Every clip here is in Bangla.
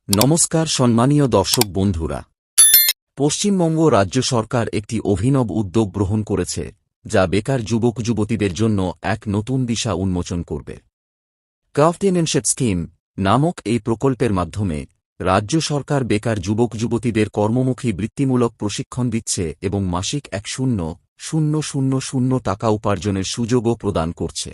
নমস্কার সম্মানীয় দর্শক বন্ধুরা। পশ্চিমবঙ্গ রাজ্য সরকার একটি অভিনব উদ্যোগ গ্রহণ করেছে, যা বেকার যুবক যুবতীদের জন্য এক নতুন দিশা উন্মোচন করবে। ক্রাফটেনশিপ স্কিম নামক এই প্রকল্পের মাধ্যমে রাজ্য সরকার বেকার যুবক যুবতীদের কর্মমুখী বৃত্তিমূলক প্রশিক্ষণ দিচ্ছে এবং মাসিক ১,০০,০০০ টাকা উপার্জনের সুযোগও প্রদান করছে।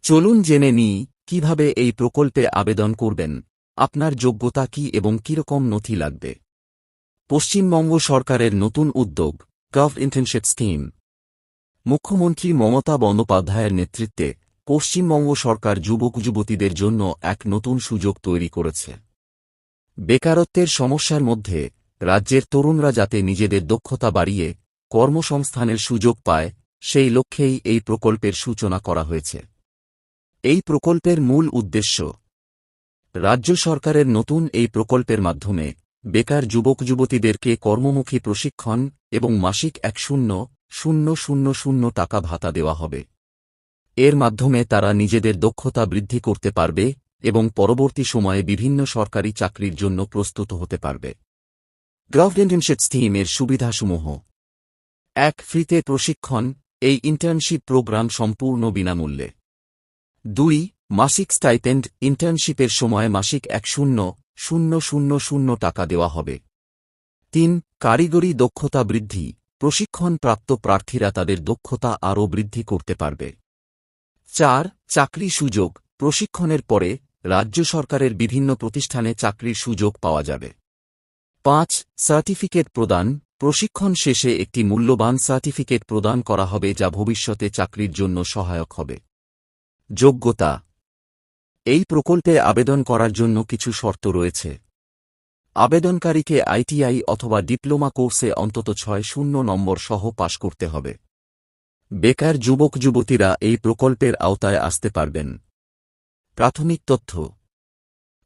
চলুন জেনে নিই কিভাবে এই প্রকল্পে আবেদন করবেন, আপনার যোগ্যতা কি এবং কিরকম নথি লাগবে। পশ্চিমবঙ্গ সরকারের নতুন উদ্যোগ ক্রাফটেনশিপ স্কিম। মুখ্যমন্ত্রী মমতা বন্দ্যোপাধ্যায়ের নেতৃত্বে পশ্চিমবঙ্গ সরকার যুবক যুবতীদের জন্য এক নতুন সুযোগ তৈরি করেছে। বেকারত্বের সমস্যার মধ্যে রাজ্যের তরুণরা যাতে নিজেদের দক্ষতা বাড়িয়ে কর্মসংস্থানের সুযোগ পায়, সেই লক্ষ্যেই এই প্রকল্পের সূচনা করা হয়েছে। এই প্রকল্পের মূল উদ্দেশ্য, রাজ্য সরকারের নতুন এই প্রকল্পের মাধ্যমে বেকার যুবক যুবতীদেরকে কর্মমুখী প্রশিক্ষণ এবং মাসিক ১,০০,০০০ টাকা ভাতা দেওয়া হবে। এর মাধ্যমে তারা নিজেদের দক্ষতা বৃদ্ধি করতে পারবে এবং পরবর্তী সময়ে বিভিন্ন সরকারি চাকরির জন্য প্রস্তুত হতে পারবে। ক্রাফটেনশিপ স্কিমের সুবিধাসমূহ: ১. ফ্রিতে প্রশিক্ষণ, এই ইন্টার্নশিপ প্রোগ্রাম সম্পূর্ণ বিনামূল্যে। ২. মাসিক স্টাইপেন্ড, ইন্টার্নশিপের সময় মাসিক ১,০০,০০০ টাকা দেওয়া হবে। ৩. কারিগরি দক্ষতা বৃদ্ধি, প্রশিক্ষণপ্রাপ্ত প্রার্থীরা তাদের দক্ষতা আরও বৃদ্ধি করতে পারবে। ৪. চাকরি সুযোগ, প্রশিক্ষণের পরে রাজ্য সরকারের বিভিন্ন প্রতিষ্ঠানে চাকরির সুযোগ পাওয়া যাবে। ৫. সার্টিফিকেট প্রদান, প্রশিক্ষণ শেষে একটি মূল্যবান সার্টিফিকেট প্রদান করা হবে যা ভবিষ্যতে চাকরির জন্য সহায়ক হবে। যোগ্যতা: এই প্রকল্পে আবেদন করার জন্য কিছু শর্ত রয়েছে। আবেদনকারীকে আইটিআই অথবা ডিপ্লোমা কোর্সে অন্তত ৬০ নম্বর সহ পাশ করতে হবে। বেকার যুবক যুবতীরা এই প্রকল্পের আওতায় আসতে পারবেন। প্রাথমিক তথ্য: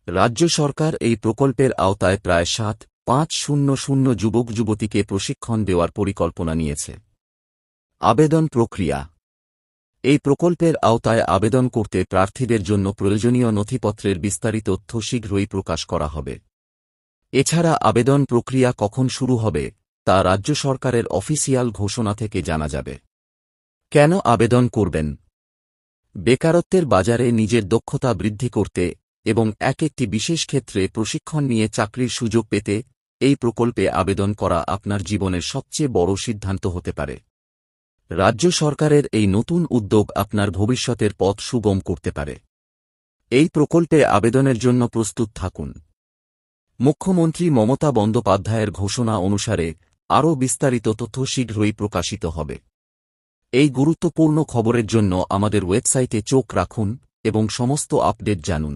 রাজ্য সরকার এই প্রকল্পের আওতায় প্রায় ৭,৫০০ যুবক যুবতীকে প্রশিক্ষণ দেওয়ার পরিকল্পনা নিয়েছে। আবেদন প্রক্রিয়া: এই প্রকল্পের আওতায় আবেদন করতে প্রার্থীদের জন্য প্রয়োজনীয় নথিপত্রের বিস্তারিত তথ্য শীঘ্রই প্রকাশ করা হবে। এছাড়া আবেদন প্রক্রিয়া কখন শুরু হবে তা রাজ্য সরকারের অফিসিয়াল ঘোষণা থেকে জানা যাবে। কেন আবেদন করবেন? বেকারত্বের বাজারে নিজের দক্ষতা বৃদ্ধি করতে এবং একটি বিশেষ ক্ষেত্রে প্রশিক্ষণ নিয়ে চাকরির সুযোগ পেতে এই প্রকল্পে আবেদন করা আপনার জীবনের সবচেয়ে বড় সিদ্ধান্ত হতে পারে। রাজ্য সরকারের এই নতুন উদ্যোগ আপনার ভবিষ্যতের পথ সুগম করতে পারে। এই প্রকল্পে আবেদনের জন্য প্রস্তুত থাকুন। মুখ্যমন্ত্রী মমতা বন্দ্যোপাধ্যায়ের ঘোষণা অনুসারে আরও বিস্তারিত তথ্য শীঘ্রই প্রকাশিত হবে। এই গুরুত্বপূর্ণ খবরের জন্য আমাদের ওয়েবসাইটে চোখ রাখুন এবং সমস্ত আপডেট জানুন।